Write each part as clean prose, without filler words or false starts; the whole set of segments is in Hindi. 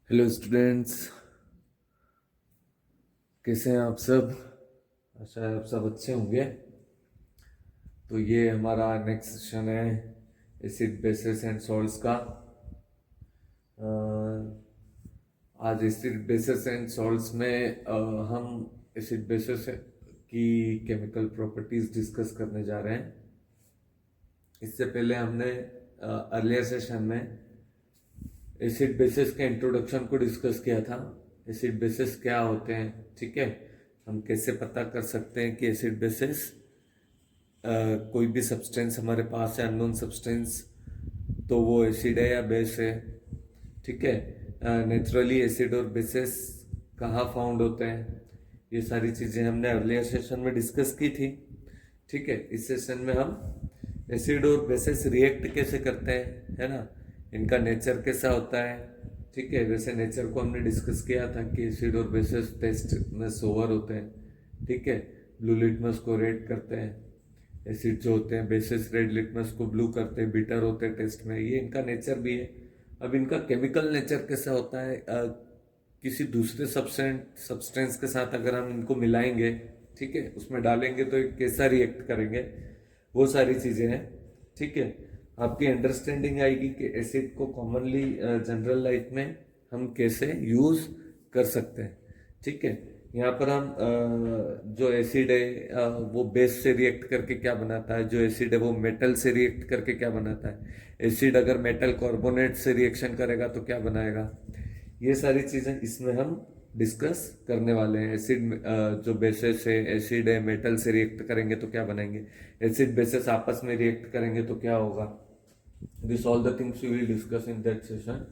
हेलो स्टूडेंट्स, कैसे हैं आप सब। आशा है आप सब अच्छे होंगे। तो ये हमारा नेक्स्ट सेशन है एसिड बेसिस एंड सॉल्ट्स का। अ, आज एसिड बेसिस एंड सॉल्ट्स में हम एसिड बेसिस की केमिकल प्रॉपर्टीज डिस्कस करने जा रहे हैं। इससे पहले हमने अर्लियर सेशन में एसिड बेसिस के इंट्रोडक्शन को डिस्कस किया था। एसिड बेसिस क्या होते हैं, ठीक है, हम कैसे पता कर सकते हैं कि एसिड बेसिस कोई भी सब्सटेंस हमारे पास है, अननोन सब्सटेंस, तो वो एसिड है या बेस है, ठीक है। नेचुरली एसिड और बेसिस कहाँ फाउंड होते हैं, ये सारी चीज़ें हमने अर्लियर सेशन में डिस्कस की थी, ठीक है। इस सेशन में हम एसिड और बेसिस रिएक्ट कैसे करते हैं, है ना, इनका नेचर कैसा होता है, ठीक है। वैसे नेचर को हमने डिस्कस किया था कि एसिड और बेसिस टेस्ट में सोवर होते हैं, ठीक है। ब्लू लिटमस को रेड करते हैं, एसिड जो होते हैं बेसिस रेड लिटमस को ब्लू करते हैं, बिटर होते हैं टेस्ट में, ये इनका नेचर भी है। अब इनका केमिकल नेचर कैसा होता है, किसी दूसरे सब्सटेंस के साथ अगर हम इनको मिलाएंगे, ठीक है, उसमें डालेंगे तो ये कैसा रिएक्ट करेंगे, वो सारी चीज़ें हैं, ठीक है। आपकी अंडरस्टैंडिंग आएगी कि एसिड को कॉमनली जनरल लाइफ में हम कैसे यूज़ कर सकते हैं, ठीक है। यहाँ पर हम जो एसिड है वो बेस से रिएक्ट करके क्या बनाता है, जो एसिड है वो मेटल से रिएक्ट करके क्या बनाता है, एसिड अगर मेटल कार्बोनेट से रिएक्शन करेगा तो क्या बनाएगा, ये सारी चीज़ें इसमें हम डिस्कस करने वाले हैं। एसिड जो बेसिस है, एसिड है, मेटल से रिएक्ट करेंगे तो क्या बनाएंगे, एसिड बेसिस आपस में रिएक्ट करेंगे तो क्या होगा। This all the things we will discuss in that session.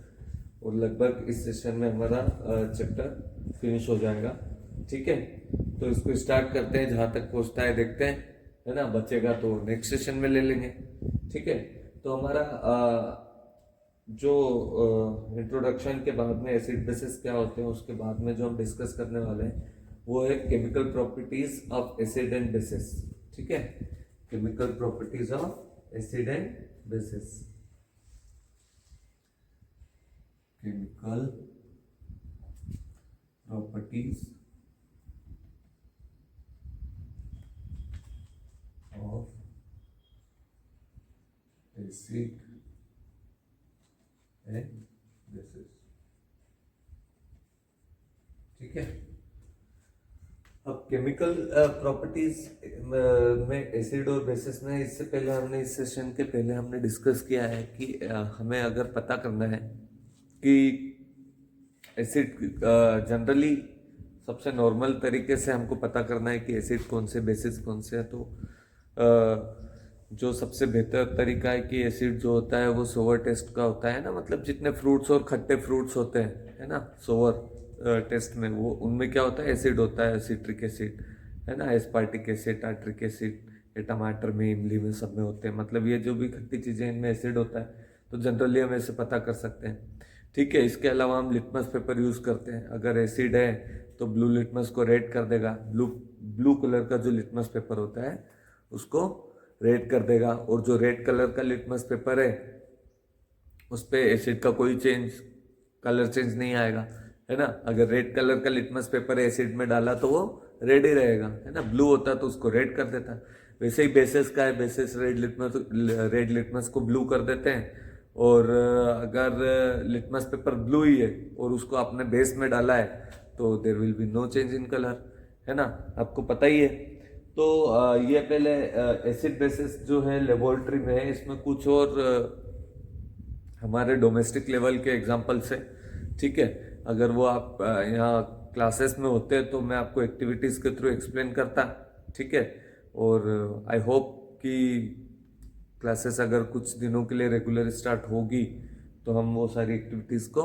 और लगभग इस सेशन में हमारा चैप्टर फिनिश हो जाएगा, ठीक है। तो इसको स्टार्ट करते हैं, जहाँ तक पहुँचता है देखते हैं, है ना, बचेगा तो नेक्स्ट सेशन में ले लेंगे, ठीक है। तो हमारा जो इंट्रोडक्शन के बाद में एसिड बेसिस क्या होते हैं, उसके बाद में जो हम डिस्कस करने वाले हैं वो है chemical properties of acid and bases, ठीक है। Chemical properties of acid and bases, chemical properties of acid and bases, ठीक है। अब केमिकल प्रॉपर्टीज में एसिड और बेसिस में इससे पहले हमने इस सेशन के पहले हमने डिस्कस किया है कि हमें अगर पता करना है कि एसिड जनरली सबसे नॉर्मल तरीके से हमको पता करना है कि एसिड कौन से बेसिस कौन से है, तो जो सबसे बेहतर तरीका है कि एसिड जो होता है वो सोवर टेस्ट का होता है ना, मतलब जितने फ्रूट्स और खट्टे फ्रूट्स होते हैं, है ना, सोवर टेस्ट में वो उनमें क्या होता है, एसिड होता है, सिट्रिक एसिड, है ना, एस्पार्टिक एसिड, टार्ट्रिक एसिड, ये टमाटर में, इमली में, सब में होते हैं, मतलब ये जो भी खट्टी चीज़ें इनमें एसिड होता है, तो जनरली हम ऐसे पता कर सकते हैं, ठीक है। इसके अलावा हम लिटमस पेपर यूज़ करते हैं, अगर एसिड है तो ब्लू लिटमस को रेड कर देगा, ब्लू ब्लू कलर का जो लिटमस पेपर होता है उसको रेड कर देगा, और जो रेड कलर का लिटमस पेपर है उस पर एसिड का कोई कलर चेंज नहीं आएगा, है ना। अगर रेड कलर का लिटमस पेपर एसिड में डाला तो वो रेड ही रहेगा, है ना, ब्लू होता तो उसको रेड कर देता। वैसे ही बेसिस का है, बेसिस रेड लिटमस को ब्लू कर देते हैं, और अगर लिटमस पेपर ब्लू ही है और उसको आपने बेस में डाला है तो there will be no change in colour, है ना, आपको पता ही है। तो ये पहले एसिड बेसिस जो है लेबोरेटरी में है, इसमें कुछ और हमारे डोमेस्टिक लेवल के एग्जाम्पल्स है, ठीक है। अगर वो आप यहाँ क्लासेस में होते तो मैं आपको एक्टिविटीज़ के थ्रू एक्सप्लेन करता, ठीक है। और आई होप कि क्लासेस अगर कुछ दिनों के लिए रेगुलर स्टार्ट होगी तो हम वो सारी एक्टिविटीज़ को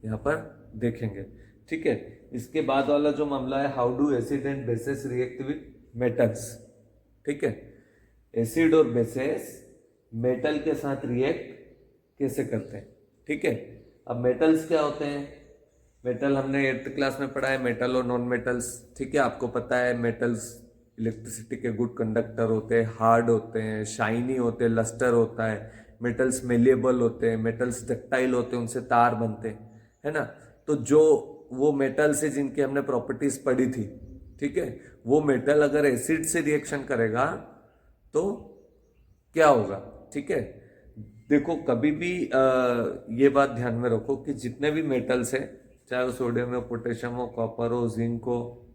यहाँ पर देखेंगे, ठीक है। इसके बाद वाला जो मामला है, how do acid and bases react with metals, ठीक है। एसिड और बेसिस मेटल के साथ रिएक्ट कैसे करते हैं, ठीक है। अब मेटल्स क्या होते हैं, मेटल हमने 8th क्लास में पढ़ा है, मेटल और नॉन मेटल्स, ठीक है। आपको पता है मेटल्स इलेक्ट्रिसिटी के गुड कंडक्टर होते हैं, हार्ड होते हैं, शाइनी होते हैं, लस्टर होता है, मेटल्स मेलिएबल होते हैं, मेटल्स डक्टाइल होते हैं, उनसे तार बनते हैं, है ना। तो जो वो मेटल से जिनकी हमने प्रॉपर्टीज पढ़ी थी, ठीक है, वो मेटल अगर एसिड से रिएक्शन करेगा तो क्या होगा, ठीक है। देखो कभी भी ये बात ध्यान में रखो कि जितने भी मेटल्स है, चाहे वो सोडियम हो, पोटेशियम हो, कॉपर हो, जिंक हो,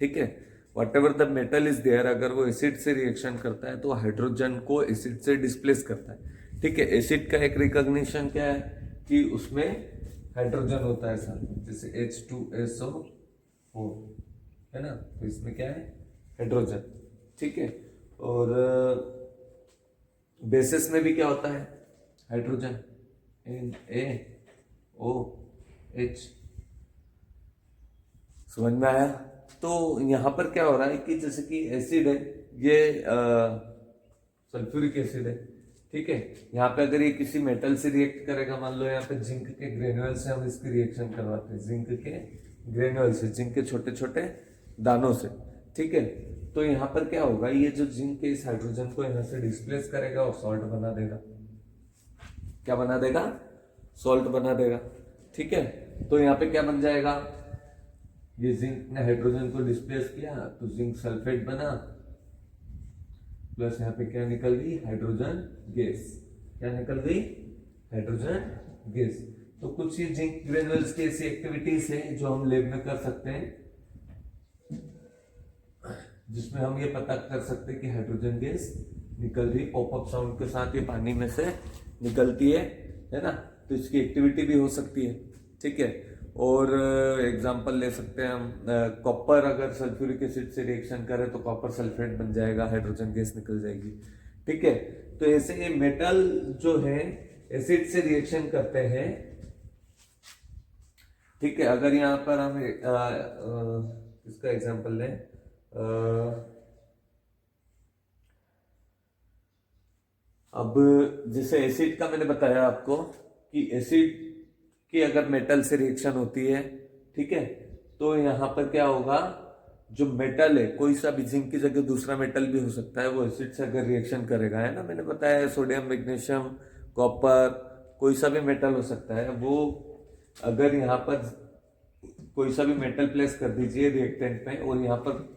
ठीक है, whatever the metal is there, अगर वो एसिड से रिएक्शन करता है तो हाइड्रोजन को एसिड से डिस्प्लेस करता है, ठीक है। एसिड का एक रिकॉग्निशन क्या है कि उसमें हाइड्रोजन होता है साथ में, जैसे H2SO4 है ना, तो इसमें क्या है, हाइड्रोजन, ठीक है। और बेसिस में भी क्या होता है, हाइड्रोजन, NaOH। समझ में आया। तो यहां पर क्या हो रहा है कि जैसे कि एसिड है, ये सल्फ्यूरिक एसिड है, ठीक है। यहाँ पे अगर ये किसी मेटल से रिएक्ट करेगा, मान लो यहाँ पे जिंक के ग्रेन्यूल से हम इसकी रिएक्शन करवाते हैं, जिंक के ग्रेन्यूल से, जिंक के छोटे छोटे दानों से, ठीक है। तो यहाँ पर क्या होगा, ये जो जिंक के इस हाइड्रोजन को यहाँ से डिस्प्लेस करेगा और सॉल्ट बना देगा। क्या बना देगा, सॉल्ट बना देगा, ठीक है। तो यहाँ पे क्या बन जाएगा, ये जिंक ने हाइड्रोजन को डिस्प्लेस किया तो जिंक सल्फेट बना, प्लस यहाँ पे क्या निकल गई, हाइड्रोजन गैस। क्या निकल गई, हाइड्रोजन गैस। तो कुछ ये जिंक ग्रेन्यूल्स की ऐसी एक्टिविटीज है जो हम लैब में कर सकते हैं, जिसमें हम ये पता कर सकते हैं कि हाइड्रोजन गैस निकल रही, पॉपअप साउंड के साथ ये पानी में से निकलती है ना। तो इसकी एक्टिविटी भी हो सकती है, ठीक है। और एग्जांपल ले सकते हैं हम, कॉपर अगर सल्फ्यूरिक एसिड से रिएक्शन करे तो कॉपर सल्फेट बन जाएगा, हाइड्रोजन गैस निकल जाएगी, ठीक है। तो ऐसे ये मेटल जो है एसिड से रिएक्शन करते हैं, ठीक है। अगर यहां पर हम इसका एग्जांपल लें, अब जैसे एसिड का मैंने बताया आपको कि एसिड की अगर मेटल से रिएक्शन होती है, ठीक है, तो यहां पर क्या होगा, जो मेटल है, कोई सा भी जिंक की जगह दूसरा मेटल भी हो सकता है, वो एसिड से अगर रिएक्शन करेगा, है ना, मैंने बताया सोडियम, मैग्नीशियम, कॉपर, कोई सा भी मेटल हो सकता है, वो अगर यहाँ पर कोई सा भी मेटल प्लेस कर दीजिए रिएक्टेंट में, और यहाँ पर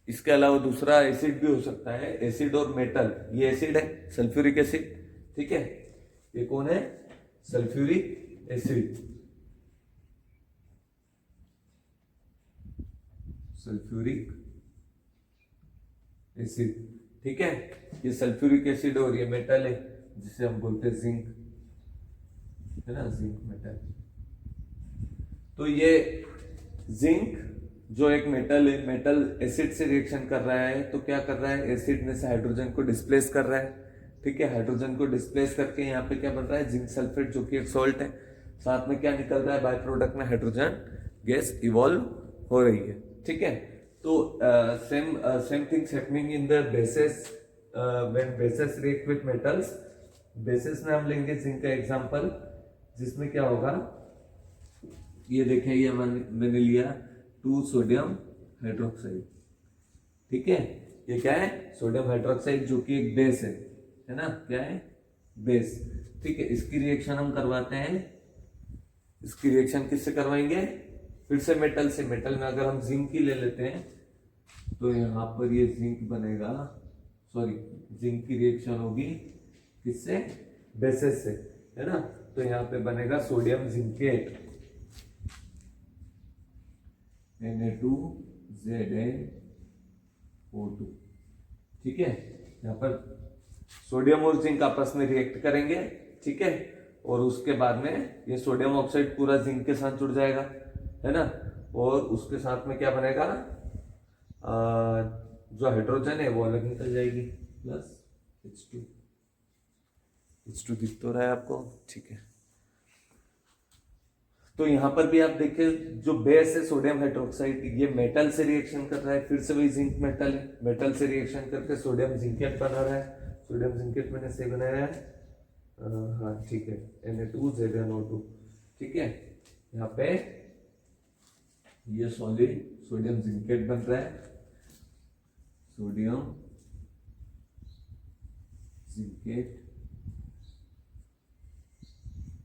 इसके अलावा दूसरा एसिड भी हो सकता है, एसिड और मेटल, ये एसिड है सल्फ्यूरिक एसिड, ठीक है, ये कौन है, सल्फ्यूरिक एसिड, सल्फ्यूरिक एसिड, ठीक है। ये सल्फ्यूरिक एसिड और ये मेटल है जिसे हम बोलते हैं जिंक, है ना, जिंक मेटल। तो ये जिंक जो एक मेटल है, मेटल एसिड से रिएक्शन कर रहा है, तो क्या कर रहा है, एसिड में से हाइड्रोजन को डिस्प्लेस कर रहा है, ठीक है। हाइड्रोजन को डिस्प्लेस करके यहाँ पे क्या बन रहा है, जिंक सल्फेट, जो कि एक सॉल्ट है। साथ में क्या निकल रहा है, बाय प्रोडक्ट में हाइड्रोजन गैस इवॉल्व हो रही है, ठीक है। तो same things happening in the bases when bases react with metals. Basis में हम लेंगे जिंक का एग्जांपल, जिसमें क्या होगा, ये देखें, ये मैंने लिया 2 सोडियम हाइड्रोक्साइड, ठीक है। ये क्या है, सोडियम हाइड्रोक्साइड, जो कि एक बेस है ना, क्या है, बेस, ठीक है। इसकी रिएक्शन हम करवाते हैं, इसकी रिएक्शन किससे करवाएंगे, फिर से मेटल से। मेटल में अगर हम जिंक की ले लेते हैं तो यहां पर ये जिंक बनेगा, सॉरी, जिंक की रिएक्शन होगी किससे, बेसिस से, है ना। तो यहाँ पे बनेगा सोडियम जिंकेट, Na2ZnO2, ठीक है। यहाँ पर सोडियम और जिंक आपस में रिएक्ट करेंगे, ठीक है, और उसके बाद में ये सोडियम ऑक्साइड पूरा जिंक के साथ जुड़ जाएगा, है ना। और उसके साथ में क्या बनेगा, जो हाइड्रोजन है वो अलग निकल जाएगी, प्लस H2 दिख तो रहा है आपको, ठीक है। तो यहां पर भी आप देखिए, जो बेस है सोडियम हाइड्रोक्साइड, ये मेटल से रिएक्शन कर रहा है, फिर से वही जिंक मेटल है, मेटल से रिएक्शन करके सोडियम जिंकेट बना रहा है। सोडियम जिंकेट मैंने से बनाया है, हाँ ठीक है, Na2ZnO2, ठीक है। यहाँ पे ये सॉलिड सोडियम जिंकेट बन रहा है, सोडियम जिंकेट,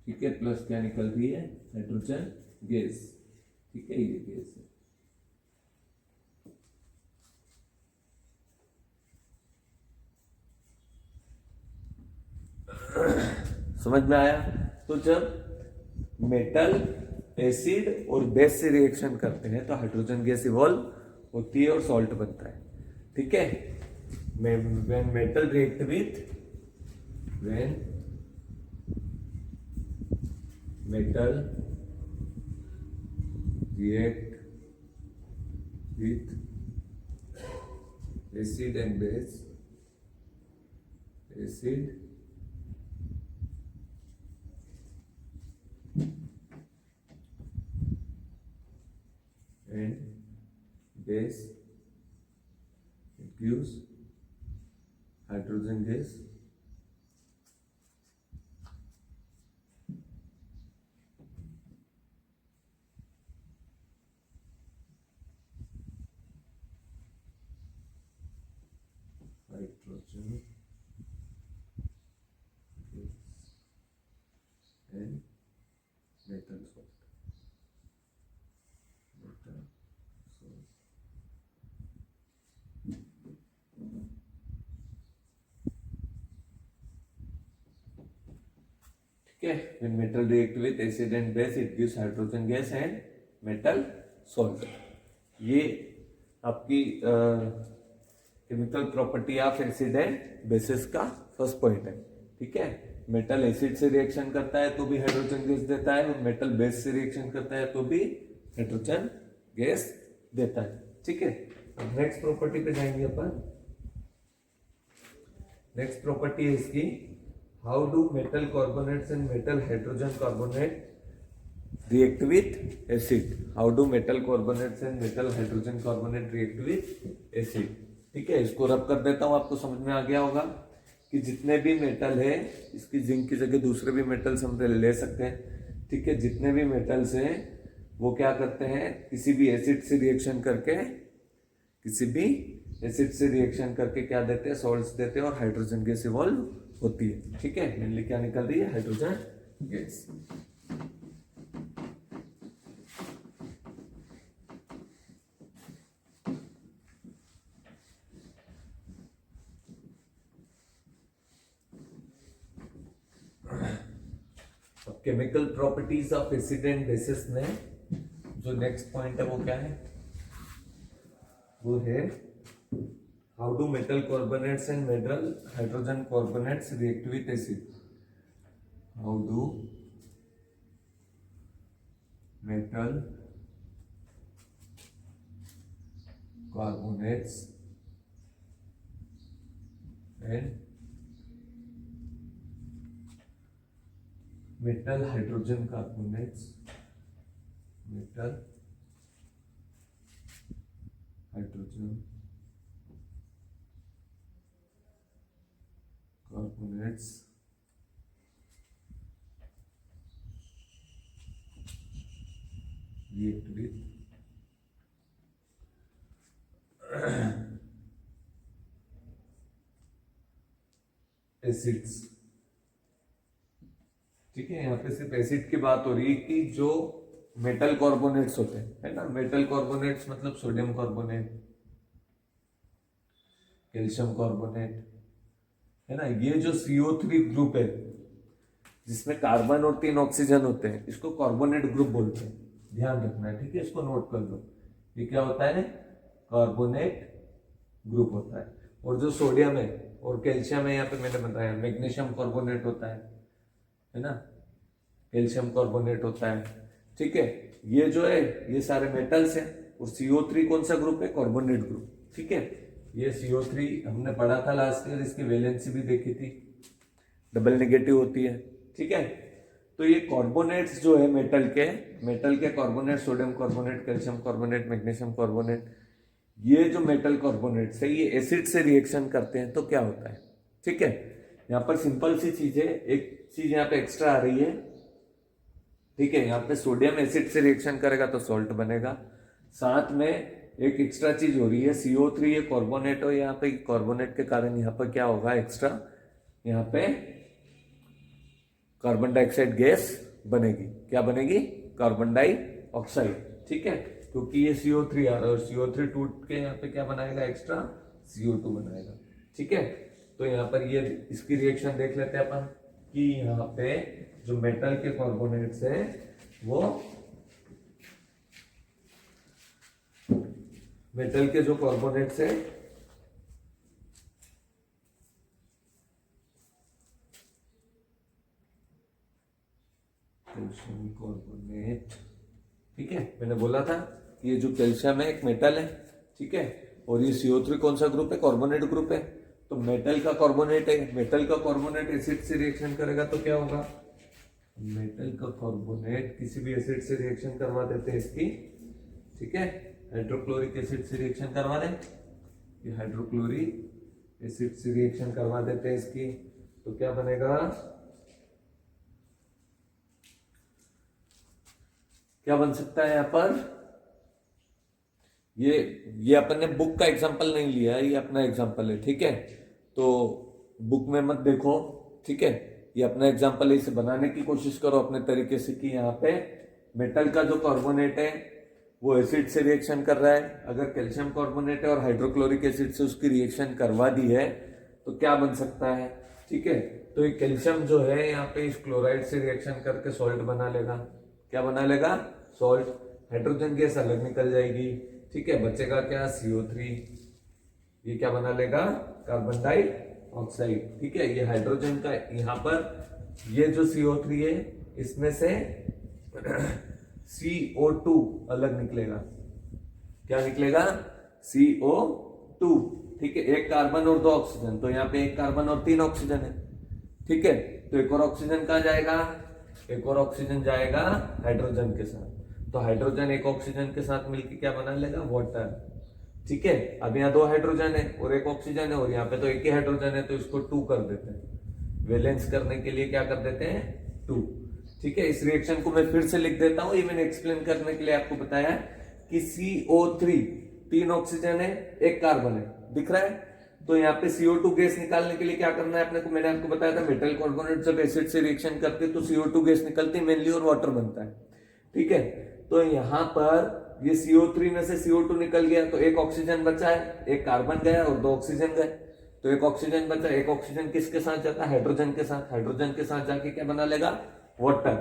ठीक है, प्लस क्या निकल रही है, हाइड्रोजन गैस। ठीक है, ये गैस है। समझ में आया? तो जब मेटल एसिड और बेस से रिएक्शन करते हैं तो हाइड्रोजन गैस इवॉल्व होती है और सॉल्ट बनता है। ठीक है, when metal react with when metal react with acid and base, acid and base, it gives hydrogen gas. Hydrogen gas and metal salt. Metal salt. ठीक है, when metal react with acid and base it gives hydrogen gas and metal salt. ये आपकी chemical property of acid and bases का फर्स्ट पॉइंट है। ठीक है, मेटल एसिड से रिएक्शन करता है तो भी हाइड्रोजन गैस देता है, और मेटल बेस से रिएक्शन करता है तो भी हाइड्रोजन गैस देता है। ठीक है, अब नेक्स्ट प्रॉपर्टी पे जाएंगे अपन। नेक्स्ट प्रॉपर्टी है इसकी, how do metal carbonates and metal hydrogen carbonate react with acid? How do metal carbonates and metal hydrogen carbonate react with acid? ठीक है, इसको रब कर देता हूं, आपको समझ में आ गया होगा कि जितने भी मेटल है, इसकी जिंक की जगह दूसरे भी मेटल्स हम ले सकते हैं। ठीक है, जितने भी मेटल्स हैं वो क्या करते हैं, किसी भी एसिड से रिएक्शन करके, किसी भी एसिड से रिएक्शन करके क्या देते हैं, सॉल्ट्स देते हैं और हाइड्रोजन गैस इवॉल्व होती है। ठीक है, मेनली क्या निकल रही है, hydrogen gas. Chemical properties of acid and bases में जो नेक्स्ट पॉइंट है वो क्या है, वो है how do metal carbonates and metal hydrogen carbonates react with acid? How do metal carbonates and metal hydrogen carbonates, metal hydrogen carbonates react with acids। ठीक है, यहाँ पे सिर्फ एसिड की बात हो रही है कि जो मेटल कार्बोनेट्स होते हैं, है ना, मेटल कार्बोनेट्स मतलब सोडियम कार्बोनेट, कैल्शियम कार्बोनेट, है ना, ये जो CO3 ग्रुप है जिसमें कार्बन और 3 ऑक्सीजन होते हैं, इसको कार्बोनेट ग्रुप बोलते हैं। ध्यान रखना है, ठीक है, इसको नोट कर लो, ये क्या होता है, कार्बोनेट ग्रुप होता है। और जो सोडियम है और कैल्शियम है, यहाँ पे मैंने बताया मैग्नीशियम कार्बोनेट होता है ना, कैल्शियम कार्बोनेट होता है। ठीक है, ये जो है ये सारे मेटल्स हैं, और CO3 कौन सा ग्रुप है, कार्बोनेट ग्रुप। ठीक है, ये CO3 हमने पढ़ा था लास्ट ईयर, इसकी वैलेंसी भी देखी थी, डबल नेगेटिव होती है। ठीक है, तो ये कार्बोनेट्स जो है मेटल के carbonate, sodium carbonate, calcium carbonate, magnesium carbonate, ये जो मेटल कार्बोनेट्स है ये एसिड से रिएक्शन करते हैं तो क्या होता है। ठीक है, यहाँ पर सिंपल सी चीज है, एक चीज यहाँ पे एक्स्ट्रा आ रही है। ठीक है, यहाँ पे सोडियम एसिड से रिएक्शन करेगा तो सॉल्ट बनेगा, साथ में एक एक्स्ट्रा चीज हो रही है CO3, ये कार्बोनेट हो, यहाँ पे कार्बोनेट के कारण यहाँ पर क्या होगा एक्स्ट्रा, यहाँ पे कार्बन डाइऑक्साइड गैस बनेगी। क्या बनेगी? Carbon dioxide. ठीक है, क्योंकि ये CO3 आ रहा है और CO3 टूट के यहाँ पे क्या बनाएगा? एक्स्ट्रा CO2 बनाएगा। ठीक है, तो यहाँ पर ये इसकी रिएक्शन देख लेते हैं अपन कि यहाँ पे जो मेटल के कार्बोनेट्स है वो मेटल के जो कार्बोनेट्स है कैल्शियम कार्बोनेट। ठीक है, मैंने बोला था कि ये जो कैल्शियम है एक मेटल है। ठीक है, और ये CO3 कौन सा ग्रुप है? कार्बोनेट ग्रुप है। तो मेटल का कार्बोनेट है, मेटल का कार्बोनेट एसिड से रिएक्शन करेगा तो क्या होगा? मेटल का कार्बोनेट किसी भी एसिड से रिएक्शन करवा देते हैं इसकी। ठीक है, हाइड्रोक्लोरिक एसिड से रिएक्शन करवा दें, ये हाइड्रोक्लोरिक एसिड से रिएक्शन करवा देते हैं इसकी, तो क्या बनेगा? क्या बन सकता है यहाँ पर? ये अपन ने बुक का एग्जांपल नहीं लिया है, ये अपना एग्जांपल है। ठीक है, तो बुक में मत देखो। ठीक है, ये अपना एग्जांपल है, इसे बनाने की कोशिश करो अपने तरीके से कि यहाँ पे मेटल का जो कार्बोनेट है वो एसिड से रिएक्शन कर रहा है। अगर कैल्शियम कार्बोनेट है और हाइड्रोक्लोरिक एसिड से उसकी रिएक्शन करवा दी है तो क्या बन सकता है? ठीक है, तो ये कैल्शियम जो है यहाँ पे इस क्लोराइड से रिएक्शन करके सॉल्ट बना लेगा। क्या बना लेगा? सॉल्ट। हाइड्रोजन गैस अलग निकल जाएगी। ठीक है, बचेगा क्या? CO3। ये क्या बना लेगा? Carbon dioxide. ठीक है, ये हाइड्रोजन का यहाँ पर ये जो CO3 है इसमें से CO2 अलग निकलेगा। क्या निकलेगा? CO2। ठीक है, एक कार्बन और 2 ऑक्सीजन, तो यहाँ पे एक कार्बन और 3 ऑक्सीजन है। ठीक है, तो एक और ऑक्सीजन कहाँ जाएगा? एक और ऑक्सीजन जाएगा हाइड्रोजन के साथ। तो हाइड्रोजन एक ऑक्सीजन के साथ मिलकर क्या बना लेगा? वाटर। ठीक है, अब यहाँ 2 हाइड्रोजन है और एक ऑक्सीजन है और यहाँ पे तो एक ही हाइड्रोजन है, तो इसको 2 कर देते हैं। वैलेंस करने के लिए क्या कर देते हैं? 2। ठीक है, इस रिएक्शन को मैं फिर से लिख देता हूं, ये मैंने एक्सप्लेन करने के लिए आपको बताया कि CO3 3 ऑक्सीजन है, एक कार्बन है, दिख रहा है। तो यहाँ पे CO2 गैस निकालने के लिए क्या करना है अपने को? मैंने आपको बताया था मेटल कार्बोनेट जब एसिड से रिएक्शन करते तो CO2 गैस निकलती मेनली और वाटर बनता है। ठीक है, तो यहाँ पर ये CO3 में से CO2 निकल गया तो एक ऑक्सीजन बचा है, एक कार्बन गया और 2 ऑक्सीजन गए, तो एक ऑक्सीजन बचा। एक ऑक्सीजन किसके साथ जाता है? हाइड्रोजन के साथ। हाइड्रोजन के साथ जाके क्या बना लेगा? वाटर।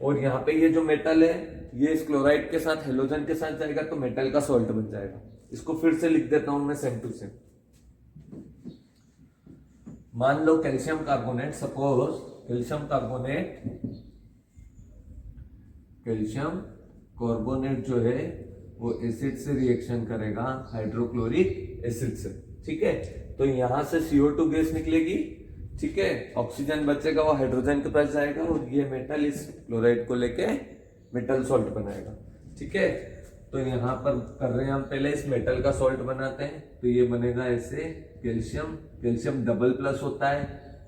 और यहाँ पे ये जो मेटल है ये इस क्लोराइड के साथ हेलोजन के साथ जाएगा तो मेटल का सॉल्ट बन जाएगा। इसको फिर से लिख देता हूं मैं सेम टू सेम। मान लो calcium carbonate, suppose calcium carbonate जो है वो एसिड से रिएक्शन करेगा हाइड्रोक्लोरिक एसिड से। ठीक है, तो यहां से CO2 गैस निकलेगी। ठीक है, ऑक्सीजन बचेगा, वो हाइड्रोजन के पास जाएगा और ये मेटल इस क्लोराइड को लेके मेटल सॉल्ट बनाएगा। ठीक है, तो यहाँ पर कर रहे हैं हम पहले इस मेटल का सॉल्ट बनाते हैं, तो ये बनेगा ऐसे कैल्शियम डबल प्लस होता है।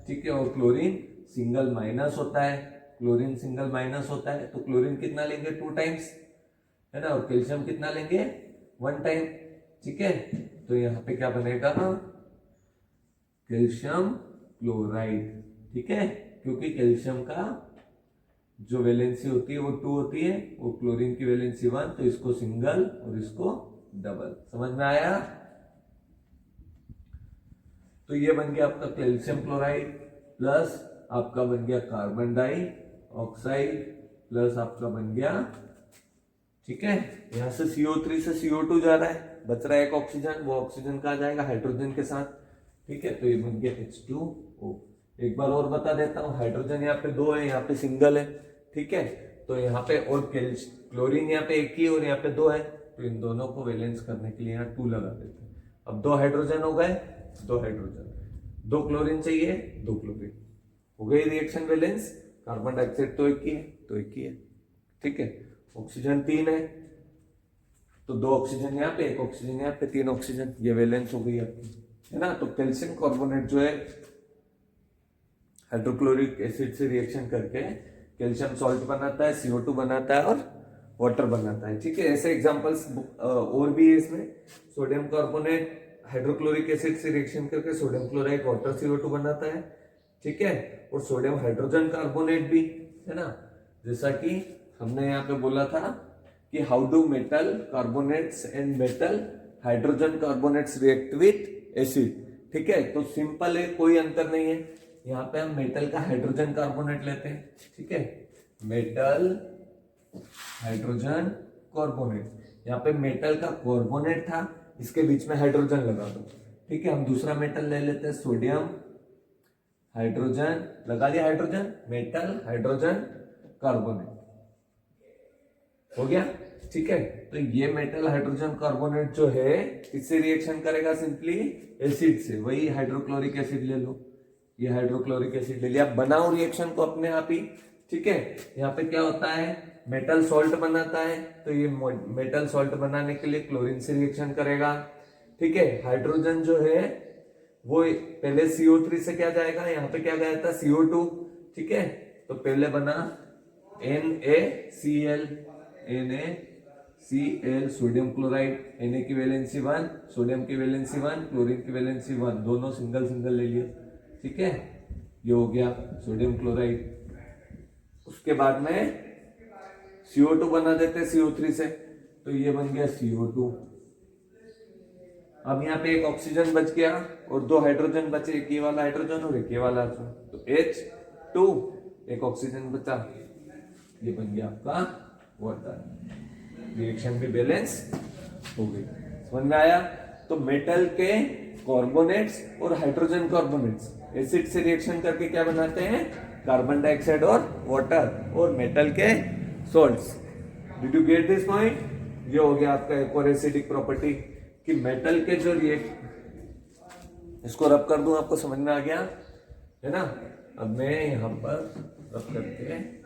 ठीक है, और क्लोरीन सिंगल माइनस होता है। क्लोरीन सिंगल माइनस होता है तो क्लोरीन कितना लेंगे? 2 टाइम्स, है ना, और कैल्शियम कितना लेंगे? 1 टाइम। ठीक है, तो यहाँ पे क्या बनेगा? Calcium chloride. ठीक है, क्योंकि कैल्शियम का जो वैलेंसी होती है वो 2 होती है, वो क्लोरीन की वैलेंसी 1, तो इसको सिंगल और इसको डबल। समझ में आया? तो ये बन गया आपका कैल्शियम क्लोराइड प्लस आपका बन गया कार्बन डाइऑक्साइड प्लस आपका बन गया। ठीक है, यहां से CO3 से CO2 जा रहा है, बच रहा है एक ऑक्सीजन, वो ऑक्सीजन कहाँ जाएगा? हाइड्रोजन के साथ। ठीक है, तो ये बन गया H2O। एक बार और बता देता हूँ, हाइड्रोजन यहाँ पे 2 है, यहाँ पे सिंगल है। ठीक है, तो यहाँ पे और क्लोरीन यहाँ पे 1 ही और यहाँ पे 2 है, तो इन दोनों को वैलेंस करने के लिए यहाँ 2 लगा देते हैं। अब 2 हाइड्रोजन हो गए, 2 हाइड्रोजन, 2 क्लोरीन चाहिए, 2 क्लोरीन, हो गई रिएक्शन वैलेंस। कार्बन डाइऑक्साइड तो 1 ही है, तो 1 ही है। ठीक है, ऑक्सीजन 3 है, तो 2 ऑक्सीजन यहाँ पे, 1 ऑक्सीजन यहाँ पे, 3 ऑक्सीजन, ये वैलेंस हो गई आपकी, है ना। तो कैल्शियम कार्बोनेट जो है हाइड्रोक्लोरिक एसिड से रिएक्शन करके कैल्शियम सॉल्ट बनाता है, CO2 बनाता है और वाटर बनाता है। ठीक है, ऐसे एग्जांपल्स और भी है इसमें। सोडियम कार्बोनेट हाइड्रोक्लोरिक एसिड से रिएक्शन करके सोडियम क्लोराइड वाटर CO2 बनाता है। ठीक है, और सोडियम हाइड्रोजन कार्बोनेट भी, है ना। जैसा कि हमने यहाँ पे बोला था कि how do metal carbonates and metal hydrogen carbonates react with acid. ठीक है, तो सिंपल है, कोई अंतर नहीं है। यहाँ पे हम मेटल का हाइड्रोजन कार्बोनेट लेते हैं, ठीक है, मेटल हाइड्रोजन कार्बोनेट। यहाँ पे मेटल का कार्बोनेट था, इसके बीच में हाइड्रोजन लगा दो, ठीक है। हम दूसरा मेटल ले लेते हैं, सोडियम हाइड्रोजन, लगा दिया हाइड्रोजन, मेटल हाइड्रोजन कार्बोनेट, हो गया, ठीक है। तो ये मेटल हाइड्रोजन कार्बोनेट जो है किससे रिएक्शन करेगा, सिंपली एसिड से। वही हाइड्रोक्लोरिक एसिड ले लो, ये हाइड्रोक्लोरिक एसिड ले लिया, बनाओ रिएक्शन को अपने आप ही, ठीक है। यहाँ पे क्या होता है, मेटल सॉल्ट बनाता है, तो ये मेटल सॉल्ट बनाने के लिए क्लोरीन से रिएक्शन करेगा, ठीक है। हाइड्रोजन जो है वो पहले CO3 से क्या जाएगा, यहाँ पे क्या गया था CO2, ठीक है। तो पहले बना NaCl, सोडियम क्लोराइड, Na की वैलेंसी 1, सोडियम की वैलेंसी 1, क्लोरीन की वैलेंसी 1, दोनों सिंगल सिंगल ले लिए, ठीक है। ये हो गया सोडियम क्लोराइड। उसके बाद में CO2 बना देते CO3 से, तो ये बन गया CO2। अब यहाँ पे एक ऑक्सीजन बच गया और दो हाइड्रोजन बचे, एक ये वाला हाइड्रोजन और एक ये वाला, तो H2, एक ऑक्सीजन बचा, ये बन गया आपका वाटर। रिएक्शन भी बैलेंस हो गई, समझ में आया। तो मेटल के कार्बोनेट्स और हाइड्रोजन कार्बोनेट्स एसिड से रिएक्शन करके क्या बनाते हैं, कार्बन डाइऑक्साइड और वाटर, और मेटल के salts. Did you get this point? ये हो गया आपका एक और एसिडिक प्रॉपर्टी कि मेटल के जो रिएक्ट, इसको रब कर दूं, आपको समझ में आ गया है ना। अब मैं यहां पर रब करके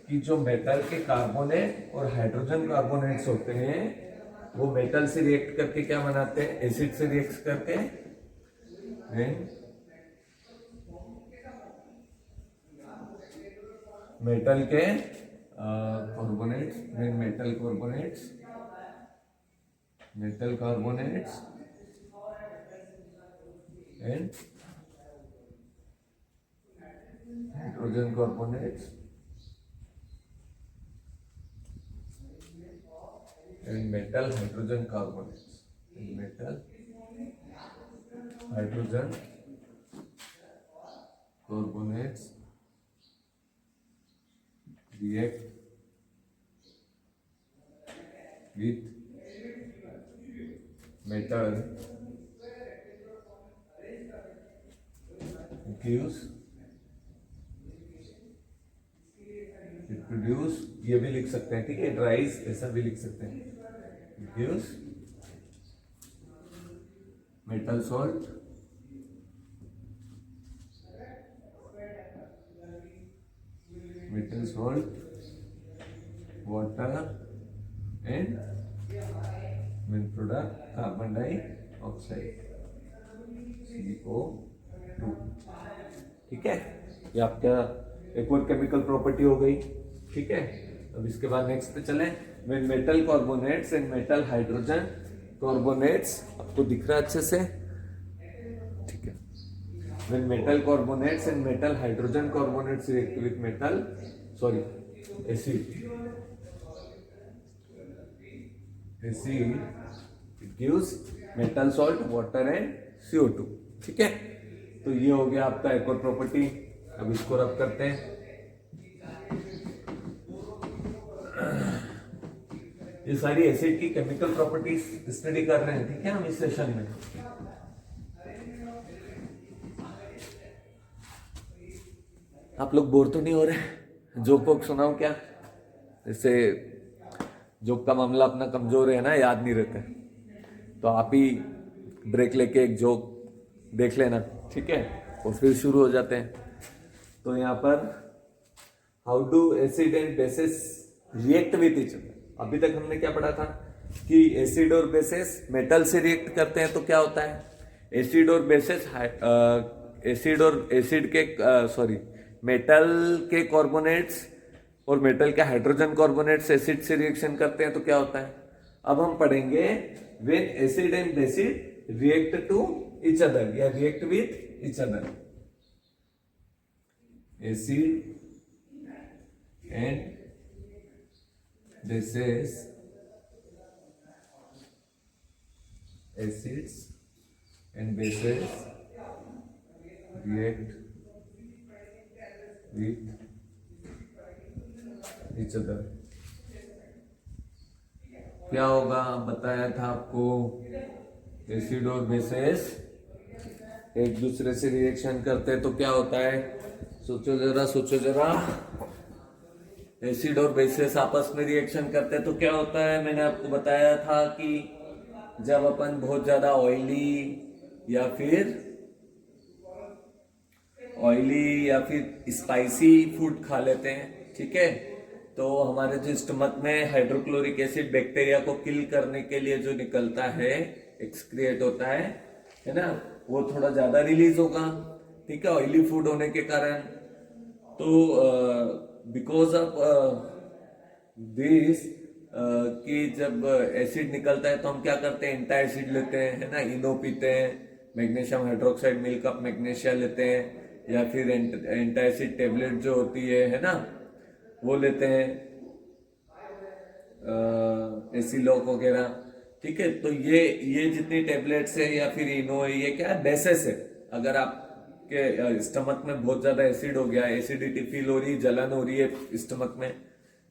कि जो मेटल के कार्बोनेट और हाइड्रोजन कार्बोनेट्स होते हैं वो मेटल से रिएक्ट करके क्या बनाते हैं, एसिड से रिएक्ट करके मेटल के carbonates, metal carbonates and hydrogen carbonates and metal hydrogen carbonates, and metal hydrogen carbonates react with metal gives it produce, ये भी लिख सकते हैं, ठीक है, ड्राइज ऐसा भी लिख सकते हैं, gives metal salt water and main product carbon dioxide CO2, ठीक है। ये आपका एक और केमिकल प्रॉपर्टी हो गई, ठीक है। अब इसके बाद नेक्स्ट पे चलें। When metal carbonates and metal hydrogen carbonates, आपको दिख रहा है अच्छे से, ठीक है। When metal carbonates and metal hydrogen carbonates react with acid, it gives metal salt, water and CO2, ठीक है। तो ये हो गया आपका एक और प्रॉपर्टी। अब इसको रब करते हैं। ये सारी एसिड की केमिकल प्रॉपर्टीज स्टडी कर रहे हैं, ठीक है, हम इस सेशन में। आप लोग बोर तो नहीं हो रहे? जोक वोक सुनाऊं क्या? जैसे जोक का मामला अपना कमजोर है ना, याद नहीं रहता, तो आप ही ब्रेक लेके एक जोक देख लेना, ठीक है, और फिर शुरू हो जाते हैं। तो यहाँ पर how do acid and bases react with each other. अभी तक हमने क्या पढ़ा था कि एसिड और बेसिस मेटल से रिएक्ट करते हैं तो क्या होता है, एसिड और बेसिस मेटल के कार्बोनेट्स और मेटल के हाइड्रोजन कार्बोनेट्स एसिड से रिएक्शन करते हैं तो क्या होता है। अब हम पढ़ेंगे when acid and bases react to each other या react with each other. Acid and bases, acids and bases react with each other. क्या होगा बताया था आपको, एसिड और बेसेस एक दूसरे से रिएक्शन करते हैं तो क्या होता है, सोचो जरा, एसिड और बेसेस आपस में रिएक्शन करते हैं तो क्या होता है। मैंने आपको बताया था कि जब अपन बहुत ज्यादा ऑयली या फिर स्पाइसी फूड खा लेते हैं, ठीक है, तो हमारे जो स्टमक में हाइड्रोक्लोरिक एसिड बैक्टीरिया को किल करने के लिए जो निकलता है, एक्सक्रिएट होता है ना, वो थोड़ा ज्यादा रिलीज होगा, ठीक है, ऑयली फूड होने के कारण। तो बिकॉज ऑफ दिस कि जब एसिड निकलता है तो हम क्या करते हैं, एंटा एसिड लेते हैं, है ना, इनो पीते हैं, magnesium hydroxide milk of magnesia लेते हैं, या फिर एंटा एसिड टेबलेट जो होती है ना, वो लेते हैं, एसिलॉक वगैरह, ठीक है। तो ये जितनी टेबलेट्स है या फिर इनो है, ये क्या है, बेसिस है। अगर आपके स्टमक में बहुत ज्यादा एसिड हो गया, एसिडिटी फील हो रही, जलन हो रही है स्टमक में,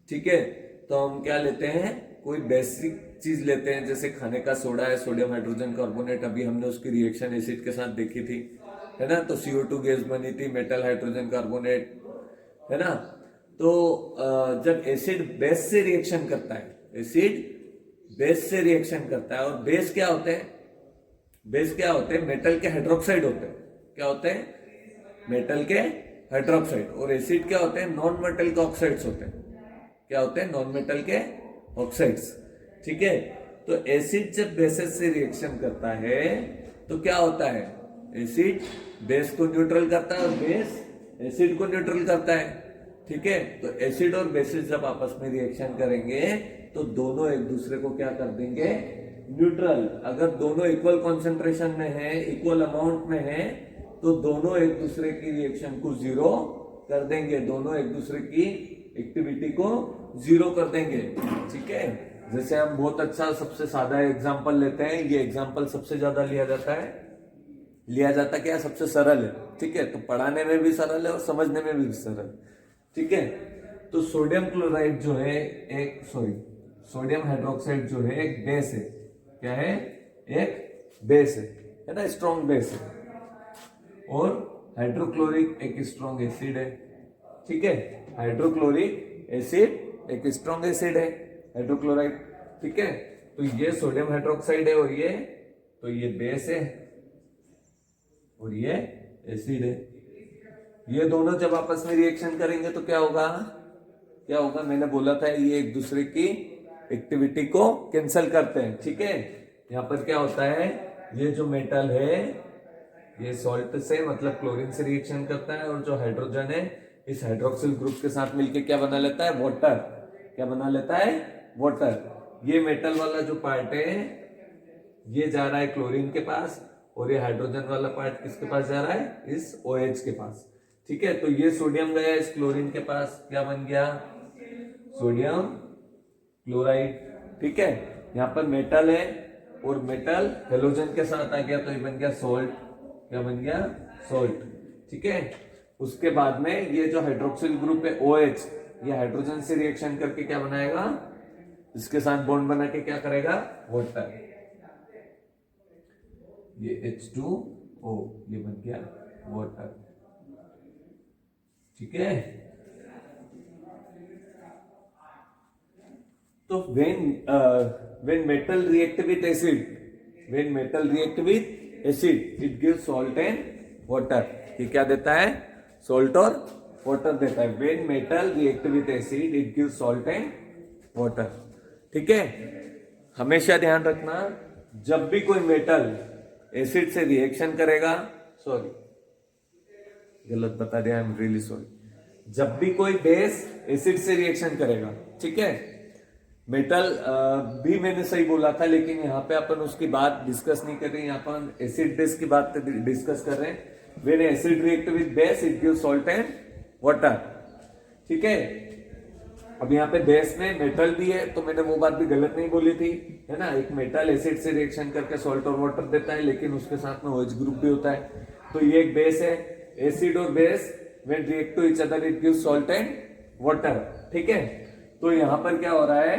ठीक है, तो हम क्या लेते हैं, कोई बेसिक चीज लेते हैं, जैसे खाने का सोडा है, सोडियम हाइड्रोजन कार्बोनेट, अभी हमने उसकी रिएक्शन एसिड के साथ देखी थी, है ना, तो CO2 गैस बनी थी, मेटल हाइड्रोजन कार्बोनेट, है ना। तो जब एसिड बेस से रिएक्शन करता है, एसिड बेस से रिएक्शन करता है, और बेस क्या होते हैं, मेटल के हाइड्रोक्साइड होते हैं, क्या होते हैं, मेटल के हाइड्रोक्साइड, और एसिड क्या होते हैं, नॉन मेटल के ऑक्साइड्स होते हैं, क्या होते हैं, नॉन मेटल के ऑक्साइड्स, ठीक है। तो एसिड जब बेसिस से रिएक्शन करता है तो क्या होता है, एसिड बेस को न्यूट्रल करता है और बेस एसिड को न्यूट्रल करता है, ठीक है। तो एसिड और बेसिस जब आपस में रिएक्शन करेंगे तो दोनों एक दूसरे को क्या कर देंगे, न्यूट्रल। अगर दोनों इक्वल कॉन्सेंट्रेशन में है, इक्वल अमाउंट में है, तो दोनों एक दूसरे की रिएक्शन को जीरो कर देंगे, दोनों एक दूसरे की एक्टिविटी को जीरो कर देंगे, ठीक है। जैसे हम बहुत अच्छा सबसे सादा एग्जांपल लेते हैं, ये एग्जांपल सबसे ज्यादा लिया जाता क्या, सबसे सरल है, ठीक है, तो पढ़ाने में भी सरल है और समझने में भी सरल, ठीक है। तो सोडियम क्लोराइड जो है सोडियम हाइड्रोक्साइड जो है एक बेस है, क्या है, एक बेस है ना, स्ट्रॉन्ग बेस है, और हाइड्रोक्लोरिक एक स्ट्रॉन्ग एसिड है, ठीक है, हाइड्रोक्लोरिक एसिड एक स्ट्रॉन्ग एसिड है, हाइड्रोक्लोराइड, ठीक है। तो ये सोडियम हाइड्रोक्साइड है और ये बेस है और ये एसिड है। ये दोनों जब आपस में रिएक्शन करेंगे तो क्या होगा, मैंने बोला था ये एक दूसरे की एक्टिविटी को कैंसिल करते हैं, ठीक है। यहाँ पर क्या होता है, ये जो मेटल है ये सॉल्ट से मतलब क्लोरीन से रिएक्शन करता है, और जो हाइड्रोजन है इस हाइड्रोक्सिल ग्रुप के साथ मिलकर क्या बना लेता है, वाटर, क्या बना लेता है, वाटर। ये मेटल वाला जो पार्ट है ये जा रहा है क्लोरीन के पास, और ये हाइड्रोजन वाला पार्ट किसके पास जा रहा है, इस OH के पास, ठीक है। तो ये सोडियम गया इस क्लोरीन के पास, क्या बन गया, सोडियम क्लोराइड, ठीक है। यहाँ पर मेटल है और मेटल हेलोजन के साथ आ गया तो ये बन गया सॉल्ट, क्या बन गया, सॉल्ट, ठीक है। उसके बाद में ये जो हाइड्रोक्सिल ग्रुप है OH, ये हाइड्रोजन से रिएक्शन करके क्या बनाएगा, इसके साथ बॉन्ड बना के क्या करेगा, वाटर, ये H2O, ये बन गया वाटर, ठीक है। तो when metal react with acid it gives salt and water, ये क्या देता है, सॉल्ट और वाटर देता है। when metal react with acid it gives salt and water, ठीक है। हमेशा ध्यान रखना, जब भी कोई मेटल एसिड से रिएक्शन करेगा, सॉरी गलत बता दिया, आई एम रियली सॉरी, जब भी कोई बेस एसिड से रिएक्शन करेगा, ठीक है, मेटल भी मैंने सही बोला था, लेकिन यहाँ पे अपन उसकी बात डिस्कस नहीं कर रहे हैं, यहाँ पर एसिड बेस की बात डिस्कस कर रहे हैं। When acid react with base it gives salt and water. ठीक है, अब यहाँ पे बेस में मेटल भी है, तो मैंने वो बात भी गलत नहीं बोली थी, है ना। एक मेटल एसिड से रिएक्शन करके सॉल्ट और वाटर देता है, लेकिन उसके साथ में OH ग्रुप भी होता है। तो ये एक बेस है, एसिड और base when react to each other it gives salt and water. ठीक है, तो यहाँ पर क्या हो रहा है,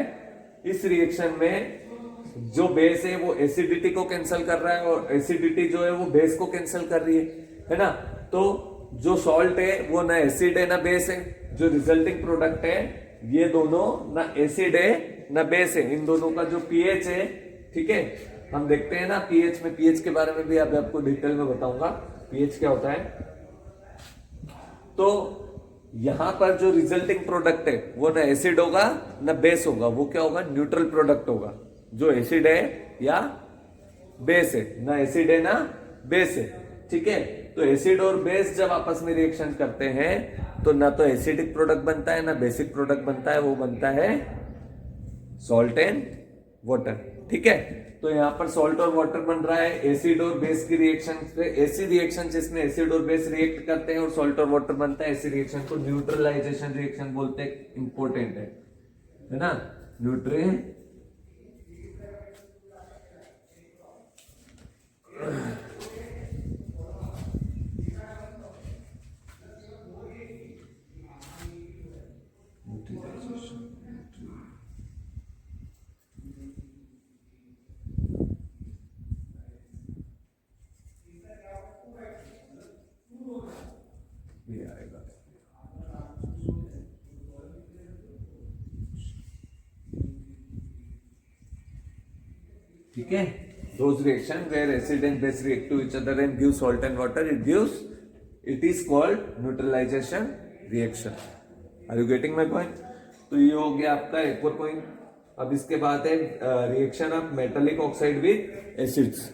इस रिएक्शन में जो बेस है वो एसिडिटी को कैंसिल कर रहा है और एसिडिटी जो है वो बेस को कैंसिल कर रही है ना। तो जो सॉल्ट है वो ना एसिड है ना बेस है, जो रिजल्टिंग प्रोडक्ट है ये दोनों ना एसिड है ना बेस है। इन दोनों का जो पीएच है, ठीक है, हम देखते हैं ना पीएच में, पीएच के बारे में भी अब आपको डिटेल में बताऊंगा पीएच क्या होता है। तो यहां पर जो रिजल्टिंग प्रोडक्ट है वो ना एसिड होगा ना बेस होगा, वो क्या होगा, न्यूट्रल प्रोडक्ट होगा। जो एसिड है या बेस है, ना एसिड है ना बेस है। ठीक है, तो एसिड और बेस जब आपस में रिएक्शन करते हैं तो ना तो एसिडिक प्रोडक्ट बनता है ना बेसिक प्रोडक्ट बनता है, वो बनता है सॉल्ट एंड वाटर। ठीक है, तो यहां पर सॉल्ट और वाटर बन रहा है एसिड और बेस की रिएक्शन से। ऐसी रिएक्शन जिसमें एसिड और बेस रिएक्ट करते हैं और सॉल्ट और वाटर बनता है, ऐसी रिएक्शन को न्यूट्रलाइजेशन रिएक्शन बोलते हैं। इंपॉर्टेंट है ना, न्यूट्रल ये आएगा। ठीक है, those reaction where acid and base react to each other and give salt and water, it is called neutralization reaction. Are you getting my point? तो ये हो गया आपका एक और पॉइंट। अब इसके बाद है reaction of metallic oxide with acids.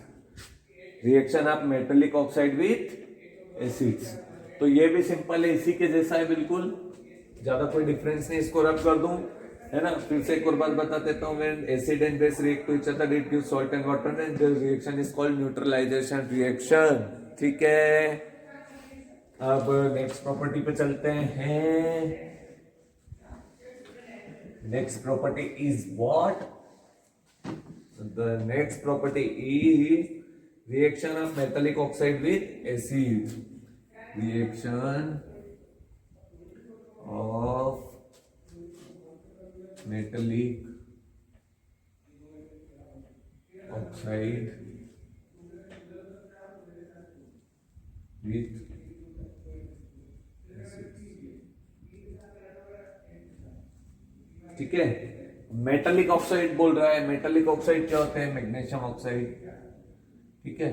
Reaction of metallic oxide with acids, तो ये भी सिंपल है, इसी के जैसा है बिल्कुल, ज्यादा कोई डिफरेंस नहीं। इसको रब कर दूं, है ना। फिर से एक और बात बता देता हूं, when acid and base react to each other it gives salt and water and the reaction is called neutralisation reaction. ठीक है, अब नेक्स्ट प्रॉपर्टी पे चलते हैं। Next property is what? The next property is reaction of metallic oxide with acid. Reaction of metallic oxide with acid। ठीक है, मेटेलिक ऑक्साइड बोल रहा है। मेटेलिक ऑक्साइड क्या होते हैं? मैग्नीशियम ऑक्साइड, ठीक है,